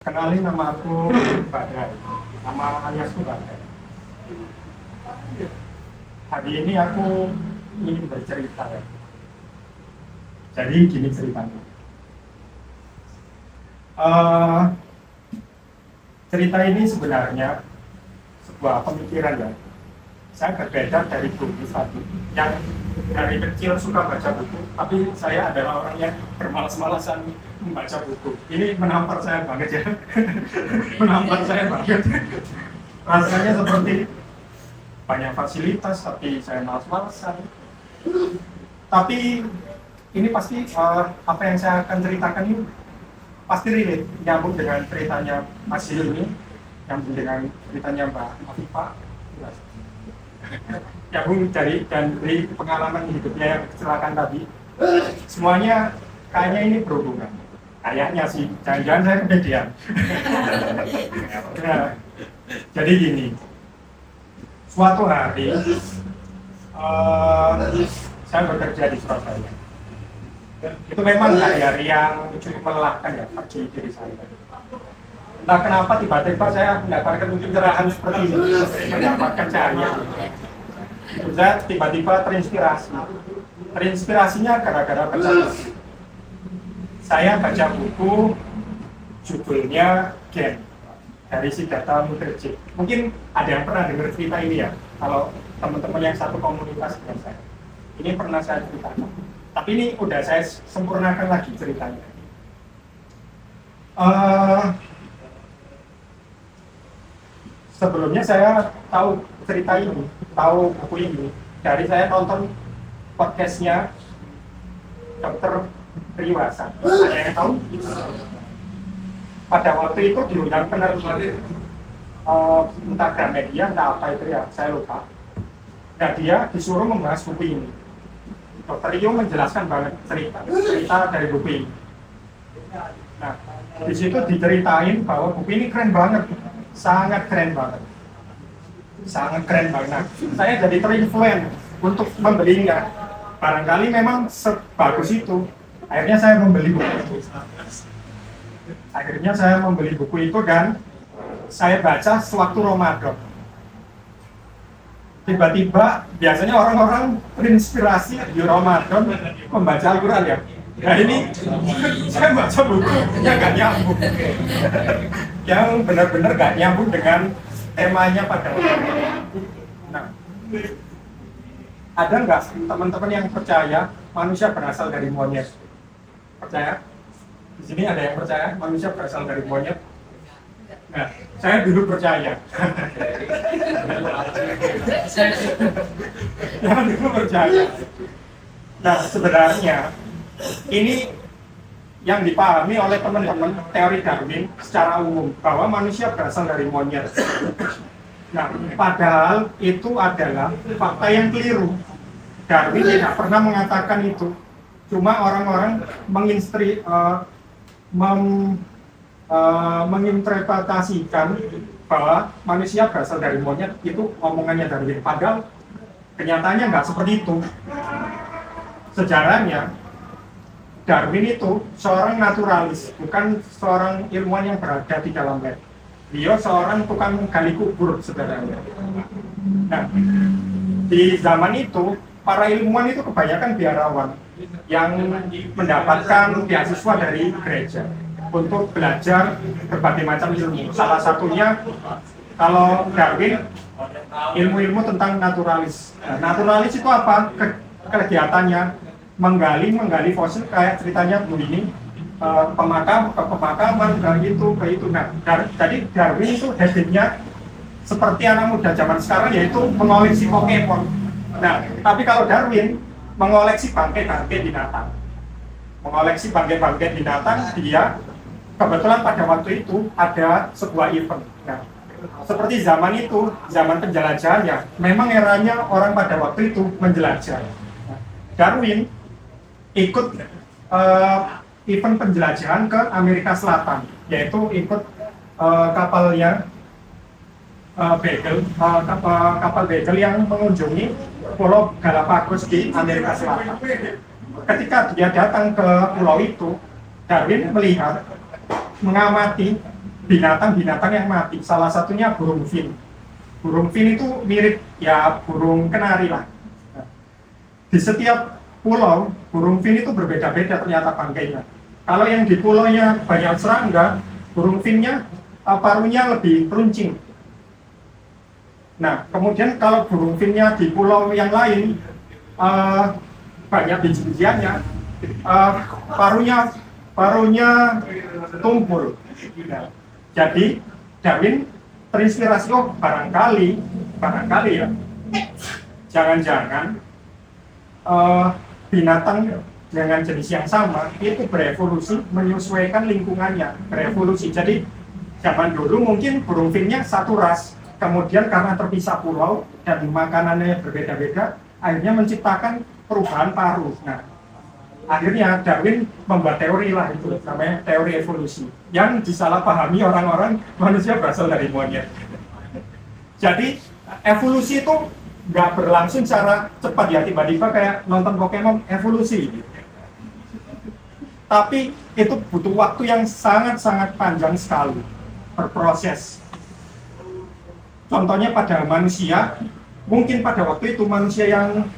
Kenalin, nama aku Badai, nama aliasku Badai. Hari ini aku ingin bercerita ya. Jadi gini ceritanya. Eh, Cerita ini sebenarnya sebuah pemikiran ya. Saya berbeda dari buku satu yang dari kecil suka baca buku, tapi saya adalah orang yang bermalas-malasan membaca buku. Ini menampar saya banget ya. Menampar saya banget. Rasanya seperti banyak fasilitas, tapi saya malas-malasan. Tapi ini pasti apa yang saya akan ceritakan ini pasti relate, nyambung dengan ceritanya Mas ini, nyambung dengan ceritanya Mbak Afifah. Nyambung dari pengalaman hidupnya yang kecelakaan tadi. Semuanya kayaknya ini berhubungan. Kayaknya sih, jangan-jangan saya kepedean. Nah, jadi gini, suatu hari saya bekerja di Surabaya. Itu memang hari-hari yang cukup melelahkan ya bagi diri saya. Entah kenapa tiba-tiba saya mendapatkan pencerahan seperti ini, mendapatkan cahaya. Saya tiba-tiba terinspirasi. Terinspirasinya gara-gara baca buku. Saya baca buku judulnya Gen dari Siddhartha Mukherjee. Mungkin ada yang pernah dengar cerita ini ya, kalau teman-teman yang satu komunitas dengan saya. Ini pernah saya ceritakan. Tapi ini udah saya sempurnakan lagi ceritanya. Sebelumnya saya tahu cerita ini, tahu buku ini dari saya nonton podcastnya Dr. Priwasa. Ada yang tahu? Pada waktu itu diundang penerbit entah Gramedia, entah apa itu ya, saya lupa. Nah, dia disuruh membahas buku ini. Dr. Rio menjelaskan banget cerita dari buku ini. Nah, di situ diceritain bahwa buku ini keren banget, sangat keren banget, sangat keren banget. Nah, saya jadi terinfluen untuk membelinya. Barangkali memang sebagus itu. Akhirnya saya membeli buku itu. Akhirnya saya membeli buku itu dan saya baca sewaktu Ramadan. Tiba-tiba biasanya orang-orang terinspirasi di Ramadan membaca Al-Quran ya. Nah ini saya baca buku yang gak nyambung. Yang benar-benar gak nyambung dengan temanya pada waktu itu. Nah, ada nggak teman-teman yang percaya manusia berasal dari monyet? Percaya? Di sini ada yang percaya manusia berasal dari monyet? Nah, saya dulu percaya. Yang dulu percaya. Nah, sebenarnya ini yang dipahami oleh teman-teman teori Darwin secara umum bahwa manusia berasal dari monyet. Nah, padahal itu adalah fakta yang keliru. Darwin tidak pernah mengatakan itu. Cuma orang-orang menginterpretasikan bahwa manusia berasal dari monyet, itu omongannya Darwin. Padahal kenyataannya nggak seperti itu. Sejarahnya, Darwin itu seorang naturalis, bukan seorang ilmuwan yang berada di dalam lab. Dia seorang tukang gali kubur sebenarnya. Nah, di zaman itu, para ilmuwan itu kebanyakan biarawan yang mendapatkan beasiswa dari gereja untuk belajar berbagai macam ilmu. Salah satunya, kalau Darwin, ilmu-ilmu tentang naturalis. Nah, naturalis itu apa? Kegiatannya menggali fosil kayak ceritanya Bu ini, pemakaman kayak gitu. Nah, jadi Darwin itu habitnya seperti anak muda zaman sekarang, yaitu mengoleksi Pokemon. Nah, tapi kalau Darwin mengoleksi bangkai-bangkai binatang. Mengoleksi bangkai-bangkai binatang, dia kebetulan pada waktu itu ada sebuah event. Nah, seperti zaman itu, zaman penjelajahannya, memang eranya orang pada waktu itu menjelajah. Darwin ikut event penjelajahan ke Amerika Selatan, yaitu ikut kapalnya kapal Beagle yang mengunjungi Pulau Galapagos di Amerika Selatan. Ketika dia datang ke pulau itu, Darwin melihat, mengamati binatang-binatang yang mati. Salah satunya burung fin. Burung fin itu mirip ya burung kenari lah. Nah, di setiap pulau, burung fin itu berbeda-beda ternyata bangkainya. Kalau yang di pulaunya banyak serangga, burung finnya paruhnya lebih runcing. Nah, kemudian kalau burung finnya di pulau yang lain banyak biji-bijiannya, paruhnya tumpul. Nah, jadi Darwin terinspirasi, oh barangkali ya, jangan-jangan binatang dengan jenis yang sama itu berevolusi menyesuaikan lingkungannya, berevolusi. Jadi zaman dulu mungkin burung finnya satu ras, kemudian karena terpisah pulau dan makanannya berbeda-beda, akhirnya menciptakan perubahan paruh. Nah, akhirnya Darwin membuat teori lah itu, namanya teori evolusi, yang disalahpahami orang-orang manusia berasal dari monyet. Jadi evolusi itu nggak berlangsung secara cepat ya, tiba-tiba kayak nonton Pokemon evolusi. Tapi itu butuh waktu yang sangat-sangat panjang sekali, berproses. Contohnya pada manusia, mungkin pada waktu itu manusia yang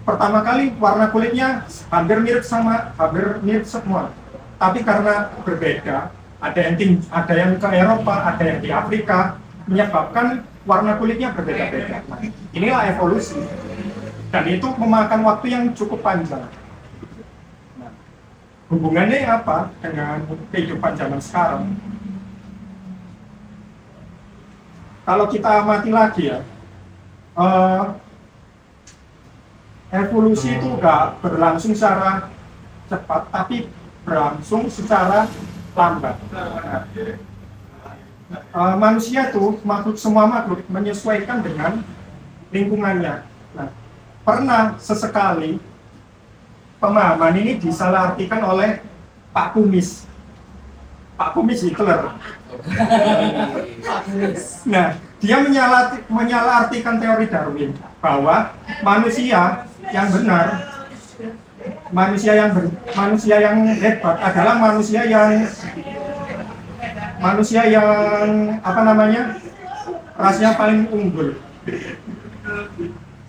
pertama kali warna kulitnya hampir mirip semua. Tapi karena berbeda, ada yang ke Eropa, ada yang di Afrika, menyebabkan warna kulitnya berbeda-beda. Nah, inilah evolusi. Dan itu memakan waktu yang cukup panjang. Nah, hubungannya apa dengan kehidupan zaman sekarang? Kalau kita amati lagi ya, evolusi itu nggak berlangsung secara cepat, tapi berlangsung secara lambat. Manusia itu semua makhluk menyesuaikan dengan lingkungannya. Nah, pernah sesekali pemahaman ini disalahartikan oleh Pak Kumis Hitler. Nah, dia menyalahartikan teori Darwin bahwa manusia yang benar, manusia yang hebat adalah manusia yang rasnya paling unggul.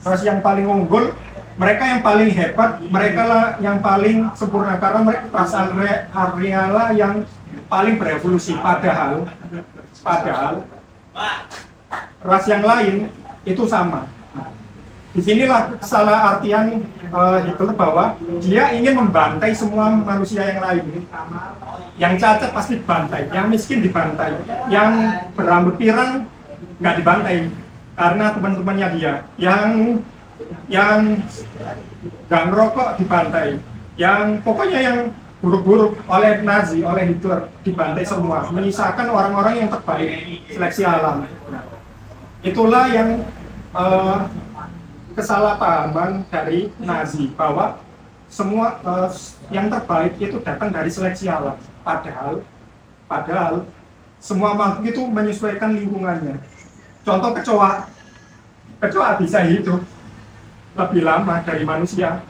Ras yang paling unggul, mereka yang paling hebat, mereka lah yang paling sempurna karena mereka ras Arya lah yang paling berevolusi. Padahal ras yang lain itu sama. Disinilah salah artian Hitler bahwa dia ingin membantai semua manusia yang lain. Yang cacat pasti dibantai, yang miskin dibantai, yang berambut pirang nggak dibantai karena teman-temannya dia. Yang nggak ngerokok dibantai, yang pokoknya yang buruk-buruk oleh Nazi, oleh Hitler dibantai semua, menyisakan orang-orang yang terbaik, seleksi alam. Nah, itulah yang kesalahpahaman dari Nazi bahwa semua yang terbaik itu datang dari seleksi alam. Padahal semua makhluk itu menyesuaikan lingkungannya. Contoh kecoa bisa hidup lebih lama dari manusia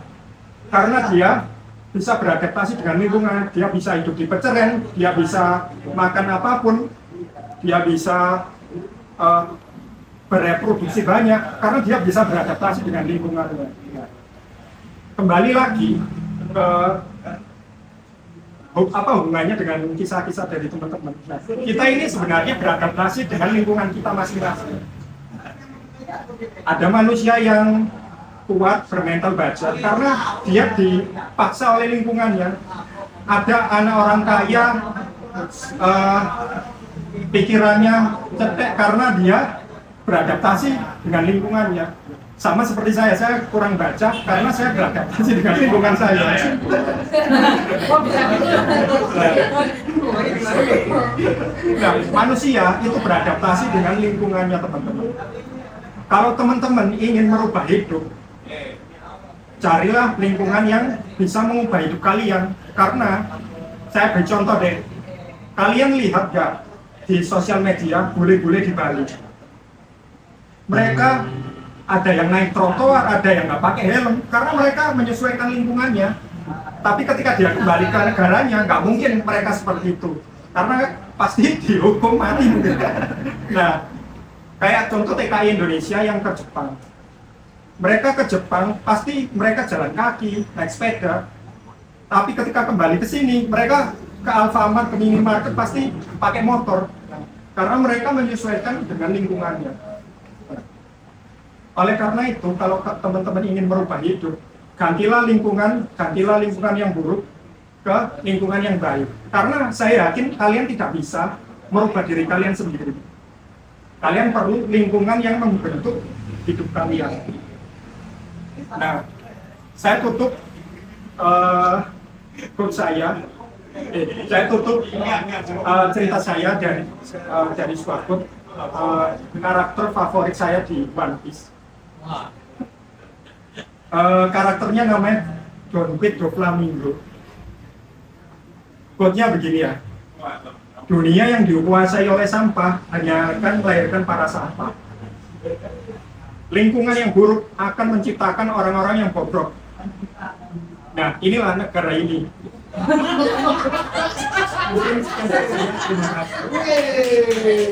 karena dia bisa beradaptasi dengan lingkungan. Dia bisa hidup di peceren, dia bisa makan apapun, dia bisa bereproduksi banyak karena dia bisa beradaptasi dengan lingkungannya. Kembali lagi ke apa hubungannya dengan kisah-kisah dari teman-teman. Nah, kita ini sebenarnya beradaptasi dengan lingkungan kita masing-masing. Ada manusia yang kuat bermental baja karena dia dipaksa oleh lingkungannya. Ada anak orang kaya pikirannya cetek karena dia beradaptasi dengan lingkungannya. Sama seperti saya kurang baca karena saya beradaptasi dengan lingkungan saya. Nah, manusia itu beradaptasi dengan lingkungannya, teman-teman. Kalau teman-teman ingin merubah hidup, carilah lingkungan yang bisa mengubah hidup kalian. Karena saya beri contoh deh, kalian lihat gak di sosial media bule-bule di Bali? Mereka ada yang naik trotoar, ada yang nggak pakai helm, karena mereka menyesuaikan lingkungannya. Tapi ketika dia kembali ke negaranya, nggak mungkin mereka seperti itu. Karena pasti dihukum mati mungkin. Nah, kayak contoh TKI Indonesia yang ke Jepang. Mereka ke Jepang pasti mereka jalan kaki, naik sepeda. Tapi ketika kembali ke sini, mereka ke Alfamart, ke minimarket pasti pakai motor. Karena mereka menyesuaikan dengan lingkungannya. Oleh karena itu, kalau teman-teman ingin merubah hidup, gantilah lingkungan yang buruk ke lingkungan yang baik. Karena saya yakin kalian tidak bisa merubah diri kalian sendiri. Kalian perlu lingkungan yang membentuk hidup kalian. Nah, saya tutup quote saya tutup cerita saya dari sebuah quote, karakter favorit saya di One Piece. Karakternya namanya Don Doflamingo. Quote-nya begini ya, dunia yang dikuasai oleh sampah hanya akan melahirkan para sampah. Lingkungan yang buruk akan menciptakan orang-orang yang bobrok. Nah, inilah negara ini. Mungkin sekian dari saya. Terima kasih.